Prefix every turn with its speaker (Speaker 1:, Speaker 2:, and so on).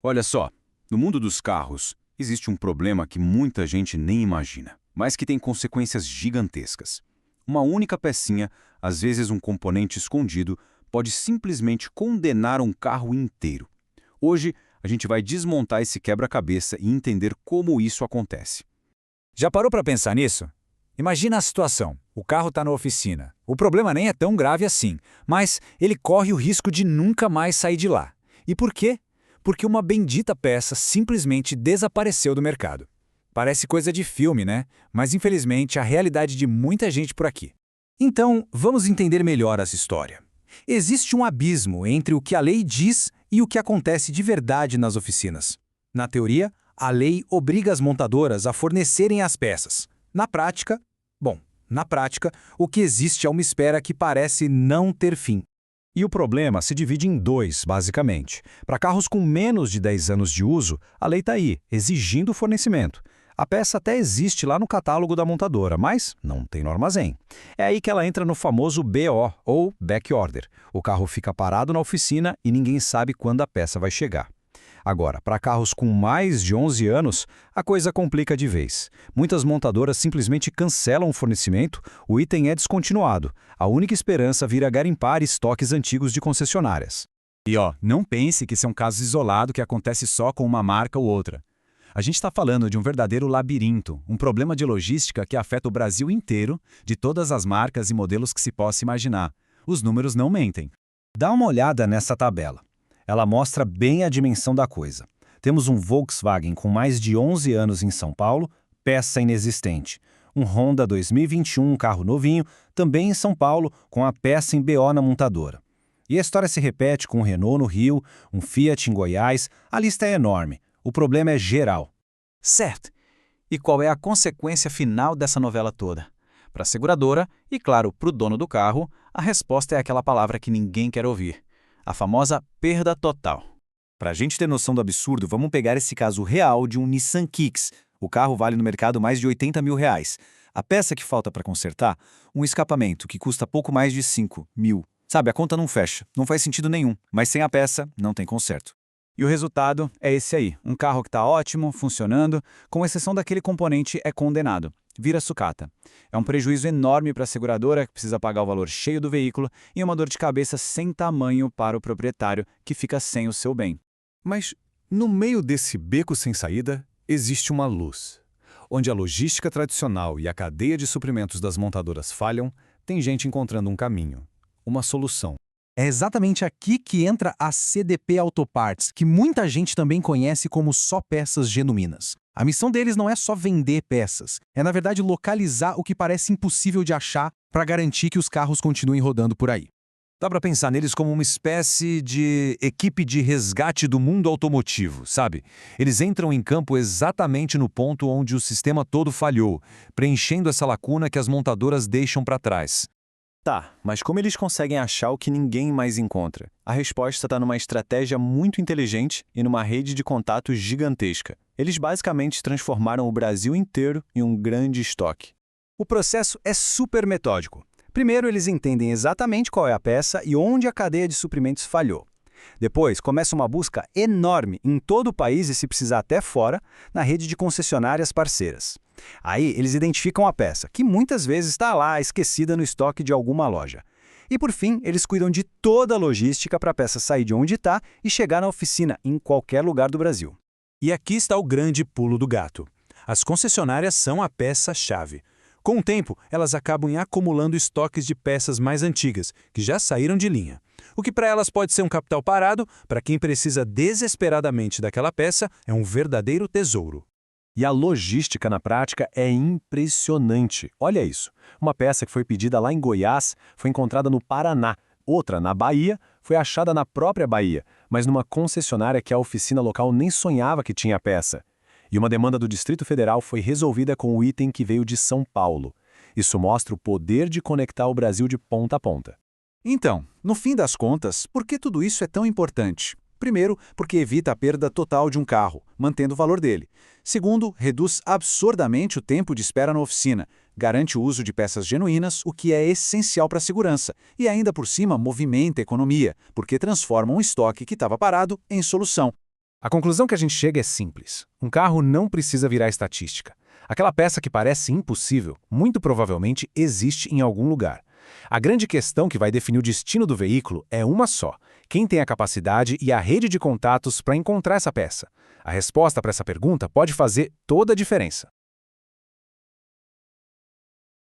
Speaker 1: Olha só, no mundo dos carros, existe um problema que muita gente nem imagina, mas que tem consequências gigantescas. Uma única pecinha, às vezes um componente escondido, pode simplesmente condenar um carro inteiro. Hoje, a gente vai desmontar esse quebra-cabeça e entender como isso acontece.
Speaker 2: Já parou para pensar nisso? Imagina a situação. O carro está na oficina. O problema nem é tão grave assim, mas ele corre o risco de nunca mais sair de lá. E por quê? Porque uma bendita peça simplesmente desapareceu do mercado. Parece coisa de filme, né? Mas infelizmente a realidade de muita gente por aqui.
Speaker 3: Então, vamos entender melhor essa história. Existe um abismo entre o que a lei diz e o que acontece de verdade nas oficinas. Na teoria, a lei obriga as montadoras a fornecerem as peças. Na prática, o que existe é uma espera que parece não ter fim.
Speaker 4: E o problema se divide em dois, basicamente. Para carros com menos de 10 anos de uso, a lei está aí, exigindo o fornecimento. A peça até existe lá no catálogo da montadora, mas não tem no armazém. É aí que ela entra no famoso BO, ou Back Order. O carro fica parado na oficina e ninguém sabe quando a peça vai chegar. Agora, para carros com mais de 11 anos, a coisa complica de vez. Muitas montadoras simplesmente cancelam o fornecimento, o item é descontinuado. A única esperança vira garimpar estoques antigos de concessionárias.
Speaker 2: E não pense que isso é um caso isolado que acontece só com uma marca ou outra. A gente está falando de um verdadeiro labirinto, um problema de logística que afeta o Brasil inteiro, de todas as marcas e modelos que se possa imaginar. Os números não mentem.
Speaker 4: Dá uma olhada nessa tabela. Ela mostra bem a dimensão da coisa. Temos um Volkswagen com mais de 11 anos em São Paulo, peça inexistente. Um Honda 2021, carro novinho, também em São Paulo, com a peça em BO na montadora. E a história se repete com um Renault no Rio, um Fiat em Goiás, a lista é enorme. O problema é geral.
Speaker 5: Certo. E qual é a consequência final dessa novela toda? Para a seguradora e, claro, para o dono do carro, a resposta é aquela palavra que ninguém quer ouvir. A famosa perda total.
Speaker 6: Para a gente ter noção do absurdo, vamos pegar esse caso real de um Nissan Kicks. O carro vale no mercado mais de R$ 80 mil. A peça que falta para consertar, um escapamento que custa pouco mais de 5 mil. Sabe, a conta não fecha, não faz sentido nenhum, mas sem a peça, não tem conserto.
Speaker 2: E o resultado é esse aí, um carro que está ótimo, funcionando, com exceção daquele componente é condenado. Vira sucata. É um prejuízo enorme para a seguradora, que precisa pagar o valor cheio do veículo, e uma dor de cabeça sem tamanho para o proprietário, que fica sem o seu bem.
Speaker 7: Mas, no meio desse beco sem saída, existe uma luz. Onde a logística tradicional e a cadeia de suprimentos das montadoras falham, tem gente encontrando um caminho, uma solução.
Speaker 3: É exatamente aqui que entra a CDP Autoparts, que muita gente também conhece como só peças genuínas. A missão deles não é só vender peças, é na verdade localizar o que parece impossível de achar para garantir que os carros continuem rodando por aí.
Speaker 4: Dá para pensar neles como uma espécie de equipe de resgate do mundo automotivo, sabe? Eles entram em campo exatamente no ponto onde o sistema todo falhou, preenchendo essa lacuna que as montadoras deixam para trás.
Speaker 6: Tá, mas como eles conseguem achar o que ninguém mais encontra? A resposta está numa estratégia muito inteligente e numa rede de contatos gigantesca. Eles basicamente transformaram o Brasil inteiro em um grande estoque.
Speaker 3: O processo é super metódico. Primeiro, eles entendem exatamente qual é a peça e onde a cadeia de suprimentos falhou. Depois, começa uma busca enorme em todo o país e, se precisar até fora, na rede de concessionárias parceiras. Aí, eles identificam a peça, que muitas vezes está lá, esquecida no estoque de alguma loja. E, por fim, eles cuidam de toda a logística para a peça sair de onde está e chegar na oficina, em qualquer lugar do Brasil.
Speaker 8: E aqui está o grande pulo do gato. As concessionárias são a peça-chave. Com o tempo, elas acabam acumulando estoques de peças mais antigas, que já saíram de linha. O que para elas pode ser um capital parado, para quem precisa desesperadamente daquela peça, é um verdadeiro tesouro.
Speaker 6: E a logística na prática é impressionante. Olha isso. Uma peça que foi pedida lá em Goiás foi encontrada no Paraná. Outra, na Bahia, foi achada na própria Bahia, mas numa concessionária que a oficina local nem sonhava que tinha a peça. E uma demanda do Distrito Federal foi resolvida com o item que veio de São Paulo. Isso mostra o poder de conectar o Brasil de ponta a ponta.
Speaker 2: Então, no fim das contas, por que tudo isso é tão importante? Primeiro, porque evita a perda total de um carro, mantendo o valor dele. Segundo, reduz absurdamente o tempo de espera na oficina, garante o uso de peças genuínas, o que é essencial para a segurança, e ainda por cima movimenta a economia, porque transforma um estoque que estava parado em solução.
Speaker 6: A conclusão que a gente chega é simples. Um carro não precisa virar estatística. Aquela peça que parece impossível, muito provavelmente existe em algum lugar. A grande questão que vai definir o destino do veículo é uma só: quem tem a capacidade e a rede de contatos para encontrar essa peça? A resposta para essa pergunta pode fazer toda a diferença.